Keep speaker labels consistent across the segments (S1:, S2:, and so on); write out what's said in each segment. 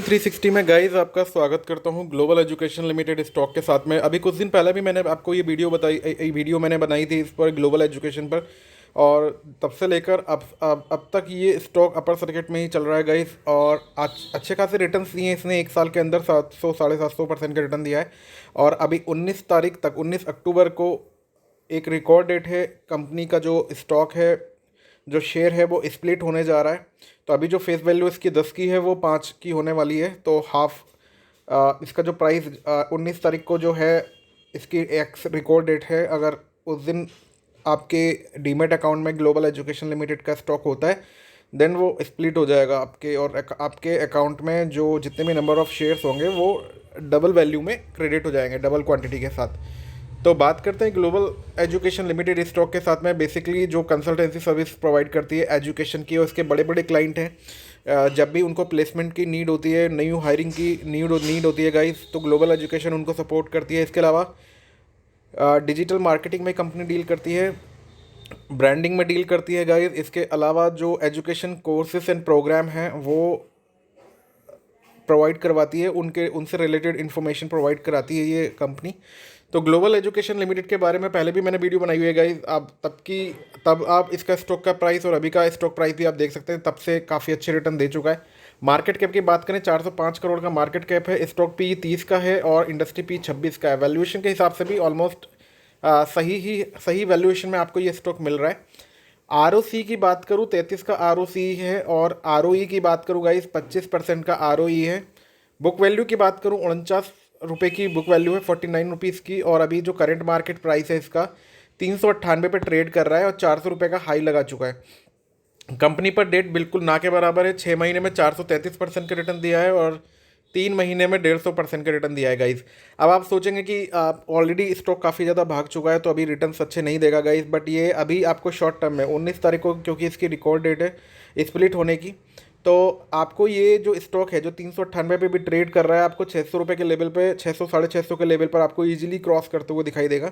S1: 360 में गाइस आपका स्वागत करता हूं ग्लोबल एजुकेशन लिमिटेड स्टॉक के साथ में। अभी कुछ दिन पहले भी मैंने आपको ये वीडियो मैंने बनाई थी इस पर, ग्लोबल एजुकेशन पर। और तब से लेकर अब तक ये स्टॉक अपर सर्किट में ही चल रहा है गाइस। और आज अच्छे खासे रिटर्न्स दिए हैं इसने, एक साल के अंदर 700 750% का रिटर्न दिया है। और अभी 19 तारीख तक, 19 अक्टूबर को एक रिकॉर्ड डेट है। कंपनी का जो स्टॉक है, जो शेयर है, वो स्प्लिट होने जा रहा है। तो अभी जो फेस वैल्यू इसकी 10 की है वो 5 की होने वाली है। तो हाफ इसका जो प्राइस 19 तारीख को जो है, इसकी एक्स रिकॉर्ड डेट है। अगर उस दिन आपके डीमेट अकाउंट में ग्लोबल एजुकेशन लिमिटेड का स्टॉक होता है, देन वो स्प्लिट हो जाएगा आपके, और आपके अकाउंट में जो जितने भी नंबर ऑफ़ शेयर्स होंगे वो डबल वैल्यू में क्रेडिट हो जाएंगे, डबल क्वांटिटी के साथ। तो बात करते हैं ग्लोबल एजुकेशन लिमिटेड स्टॉक के साथ में। बेसिकली जो कंसल्टेंसी सर्विस प्रोवाइड करती है एजुकेशन की, और उसके बड़े बड़े क्लाइंट हैं। जब भी उनको प्लेसमेंट की नीड होती है, न्यू हायरिंग की नीड होती है गाइस, तो ग्लोबल एजुकेशन उनको सपोर्ट करती है। इसके अलावा डिजिटल मार्केटिंग में कंपनी डील करती है, ब्रांडिंग में डील करती है गाइस। इसके अलावा जो एजुकेशन कोर्सेज एंड प्रोग्राम हैं वो प्रोवाइड करवाती है, उनसे रिलेटेड इन्फॉर्मेशन प्रोवाइड कराती है ये कंपनी। तो ग्लोबल एजुकेशन लिमिटेड के बारे में पहले भी मैंने वीडियो बनाई हुई है गाइस। आप तब आप इसका स्टॉक का प्राइस और अभी का स्टॉक प्राइस भी आप देख सकते हैं, तब से काफ़ी अच्छे रिटर्न दे चुका है। मार्केट कैप की बात करें, 405 करोड़ का मार्केट कैप है। स्टॉक पी 30 का है और इंडस्ट्री पी 26 का है। वैल्यूएशन के हिसाब से भी ऑलमोस्ट सही वैल्यूएशन में आपको ये स्टॉक मिल रहा है। आरओसी की बात करूँ, 33 का आरओसी है। और आरओई की बात करूँ गाइस, 25% का आरओई है। बुक वैल्यू की बात करूँ, 49 रुपये की बुक वैल्यू है, 49 रुपीज़ की। और अभी जो करंट मार्केट प्राइस है इसका 398 पे ट्रेड कर रहा है और 400 रुपये का हाई लगा चुका है। कंपनी पर डेट बिल्कुल ना के बराबर है। 6 महीने में 433% का रिटर्न दिया है और 3 महीने में 150% का रिटर्न दिया है गाइस। अब आप सोचेंगे कि ऑलरेडी स्टॉक काफ़ी ज़्यादा भाग चुका है तो अभी रिटर्न अच्छे नहीं देगा गाइस, बट ये अभी आपको शॉर्ट टर्म में 19 तारीख को, क्योंकि इसकी रिकॉर्ड डेट है स्प्लिट होने की, तो आपको ये जो स्टॉक है जो 398 पे भी ट्रेड कर रहा है, आपको 600 रुपये के लेवल पे, 600 650 के लेवल पर आपको इजीली क्रॉस करते हुए दिखाई देगा।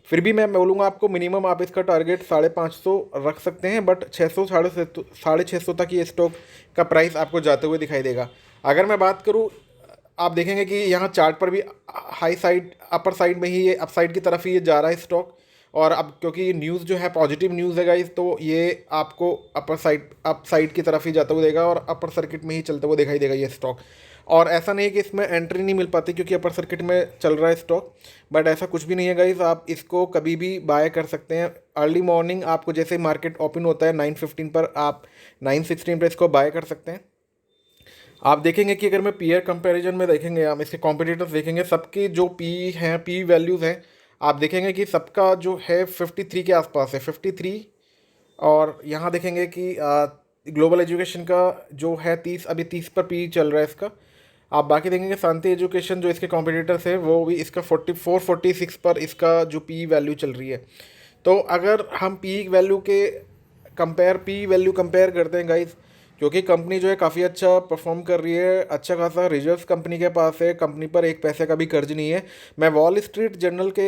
S1: फिर भी मैं बोलूँगा आपको मिनिमम आप इसका टारगेट 550 रख सकते हैं, बट 600 650 तक ये स्टॉक का प्राइस आपको जाते हुए दिखाई देगा। अगर मैं बात करूँ, आप देखेंगे कि यहाँ चार्ट पर भी हाई साइड, अपर साइड में ही ये अप साइड की तरफ ही ये जा रहा है स्टॉक। और अब क्योंकि न्यूज़ जो है पॉजिटिव न्यूज़ है गाइस, तो ये आपको अप साइड की तरफ ही जाता हुआ देगा और अपर सर्किट में ही चलता हुआ दिखाई देगा ये स्टॉक। और ऐसा नहीं है कि इसमें एंट्री नहीं मिल पाती क्योंकि अपर सर्किट में चल रहा है स्टॉक, बट ऐसा कुछ भी नहीं है गाइस। आप इसको कभी भी बाय कर सकते हैं। अर्ली मॉर्निंग आपको जैसे मार्केट ओपन होता है 9:15 पर, आप 9:16 पर इसको बाय कर सकते हैं। आप देखेंगे कि अगर मैं पीयर कंपैरिजन में देखेंगे, हम इसके कॉम्पिटिटर्स देखेंगे, सबकी जो पी वैल्यूज़ हैं, आप देखेंगे कि सबका जो है 53 के आसपास है, 53। और यहाँ देखेंगे कि ग्लोबल एजुकेशन का जो है 30, अभी 30 पर पी चल रहा है इसका। आप बाकी देखेंगे शांति एजुकेशन जो इसके कॉम्पिटिटर्स है, वो भी इसका 46 पर इसका जो पी वैल्यू चल रही है। तो अगर हम पी वैल्यू कंपेयर करते हैं गाइस, क्योंकि कंपनी जो है काफ़ी अच्छा परफॉर्म कर रही है, अच्छा खासा रिजर्व्स कंपनी के पास है, कंपनी पर एक पैसे का भी कर्ज नहीं है। मैं वॉल स्ट्रीट जर्नल के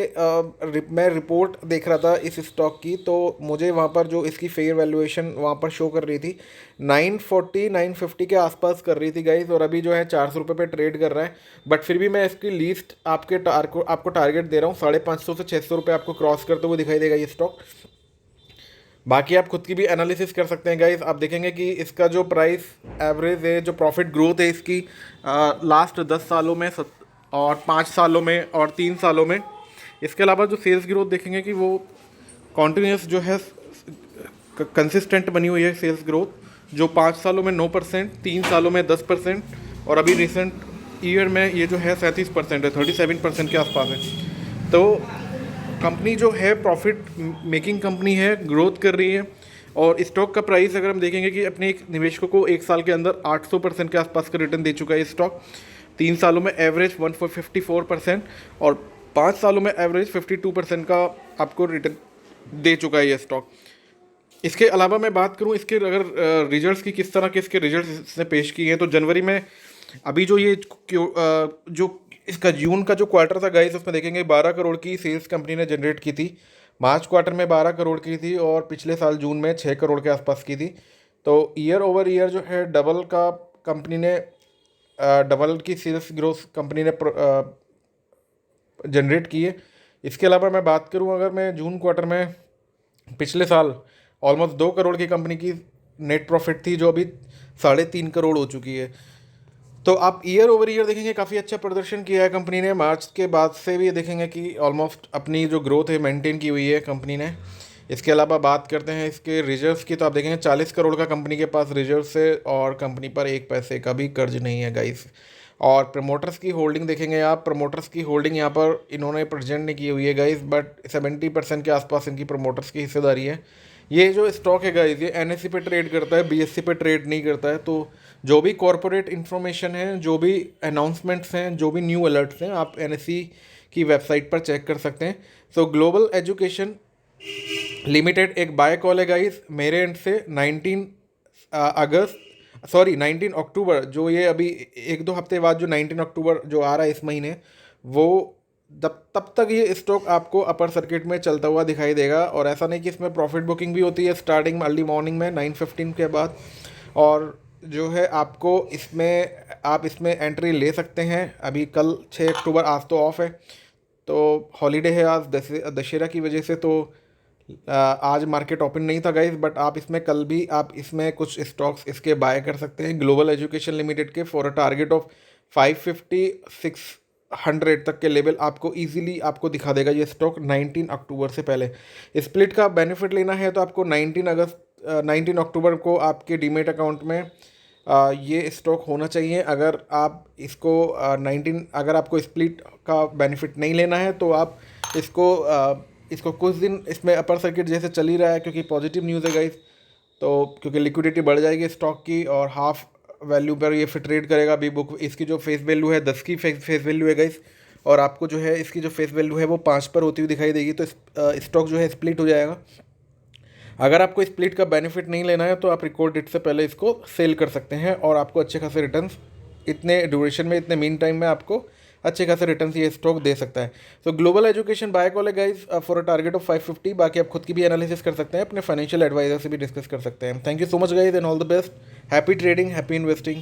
S1: मैं रिपोर्ट देख रहा था इस स्टॉक की, तो मुझे वहाँ पर जो इसकी फेयर वैल्यूएशन वहाँ पर शो कर रही थी 940 950 के आसपास कर रही थी गाइस। और अभी जो है 400 रुपये पे ट्रेड कर रहा है। बट फिर भी मैं इसकी लीस्ट आपको टारगेट दे रहा हूँ, 550 से 600 रुपये आपको क्रॉस करते हुए दिखाई देगा ये स्टॉक। बाकी आप खुद की भी एनालिसिस कर सकते हैं गाइस। आप देखेंगे कि इसका जो प्राइस एवरेज है, जो प्रॉफिट ग्रोथ है इसकी लास्ट 10 सालों में, और 5 सालों में और 3 सालों में। इसके अलावा जो सेल्स ग्रोथ देखेंगे कि वो कॉन्टीन्यूस जो है कंसिस्टेंट बनी हुई है सेल्स ग्रोथ, जो 5 सालों में 9%, 3 सालों में 10%, और अभी रिसेंट ईयर में ये जो है 37% है, 37% के आसपास है। तो कंपनी जो है प्रॉफिट मेकिंग कंपनी है, ग्रोथ कर रही है। और स्टॉक का प्राइस अगर हम देखेंगे कि अपने एक निवेशकों को 1 साल के अंदर 800% के आसपास का रिटर्न दे चुका है स्टॉक। 3 सालों में एवरेज 154% और 5 सालों में एवरेज 52% का आपको रिटर्न दे चुका है ये स्टॉक। इसके अलावा मैं बात करूं इसके अगर रिजल्ट्स की, किस तरह के इसके रिजल्ट्स इसने पेश किए हैं, तो जनवरी में अभी जो ये जो इसका जून का जो क्वार्टर था गाइस, उसमें देखेंगे 12 करोड़ की सेल्स कंपनी ने जनरेट की थी। मार्च क्वार्टर में 12 करोड़ की थी और पिछले साल जून में 6 करोड़ के आसपास की थी। तो ईयर ओवर ईयर जो है डबल का कंपनी ने डबल की सेल्स ग्रोथ कंपनी ने जनरेट की है। इसके अलावा मैं बात करूं, अगर मैं जून क्वार्टर में पिछले साल ऑलमोस्ट 2 करोड़ की कंपनी की नेट प्रॉफिट थी, जो अभी 3.5 करोड़ हो चुकी है। तो आप ईयर ओवर ईयर देखेंगे काफ़ी अच्छा प्रदर्शन किया है कंपनी ने। मार्च के बाद से भी देखेंगे कि ऑलमोस्ट अपनी जो ग्रोथ है मेंटेन की हुई है कंपनी ने। इसके अलावा बात करते हैं इसके रिजर्व्स की, तो आप देखेंगे 40 करोड़ का कंपनी के पास रिजर्व्स है और कंपनी पर 1 पैसे का भी कर्ज नहीं है गाइस। और प्रमोटर्स की होल्डिंग देखेंगे आप, प्रमोटर्स की होल्डिंग यहाँ पर इन्होंने प्रेजेंट नहीं की हुई है गाइस, बट 70% के आसपास इनकी प्रमोटर्स की हिस्सेदारी है। ये जो स्टॉक है गाइस, ये एनएससी पे ट्रेड करता है, बीएससी पे ट्रेड नहीं करता है। तो जो भी कॉरपोरेट इन्फॉर्मेशन है, जो भी अनाउंसमेंट्स हैं, जो भी न्यू अलर्ट्स हैं, आप एनएससी की वेबसाइट पर चेक कर सकते हैं। सो ग्लोबल एजुकेशन लिमिटेड एक बाय कॉल है गाइस मेरे एंड से। 19 अक्टूबर, जो ये अभी 1-2 हफ्ते बाद जो 19 अक्टूबर जो आ रहा है इस महीने, वो तब तक ये स्टॉक आपको अपर सर्किट में चलता हुआ दिखाई देगा। और ऐसा नहीं कि इसमें प्रॉफिट बुकिंग भी होती है स्टार्टिंग में अर्ली मॉर्निंग में 9:15 के बाद। और जो है आपको इसमें, आप इसमें एंट्री ले सकते हैं। अभी कल 6 अक्टूबर, आज तो ऑफ है, तो हॉलीडे है आज दशहरा की वजह से, तो आज मार्केट ओपन नहीं था गाइस, बट आप इसमें कल भी आप इसमें कुछ स्टॉक्स इसके बाय कर सकते हैं ग्लोबल एजुकेशन लिमिटेड के, फॉर अ टारगेट ऑफ 550-600 तक के लेवल आपको इजीली आपको दिखा देगा ये स्टॉक 19 अक्टूबर से पहले। स्प्लिट का बेनिफिट लेना है तो आपको 19 अक्टूबर को आपके डीमेट अकाउंट में ये स्टॉक होना चाहिए। अगर आप इसको 19 अगर आपको स्प्लिट का बेनिफिट नहीं लेना है तो आप इसको कुछ दिन इसमें अपर सर्किट जैसे चल ही रहा है, क्योंकि पॉजिटिव न्यूज़ है गाइस, तो क्योंकि लिक्विडिटी बढ़ जाएगी स्टॉक की और हाफ वैल्यू पर ये फिर ट्रेड करेगा। अभी बुक इसकी जो फेस वैल्यू है 10 की फेस वैल्यू है गाइस, और आपको जो है इसकी जो फेस वैल्यू है वो 5 पर होती हुई दिखाई देगी। तो स्टॉक जो है स्प्लिट हो जाएगा। अगर आपको स्प्लिट का बेनिफिट नहीं लेना है तो आप रिकॉर्ड डेट से पहले इसको सेल कर सकते हैं और आपको अच्छे खासे रिटर्न्स इतने ड्यूरेशन में, इतने मीन टाइम में आपको अच्छे खासे रिटर्न्स ये स्टॉक दे सकता है। तो ग्लोबल एजुकेशन बाय कॉल है guys for a target of 550। बाकी आप खुद की भी एनालिसिस कर सकते हैं, अपने फाइनेंशियल एडवाइजर से भी डिस्कस कर सकते हैं। Thank you so much guys and all the best. Happy trading, happy investing.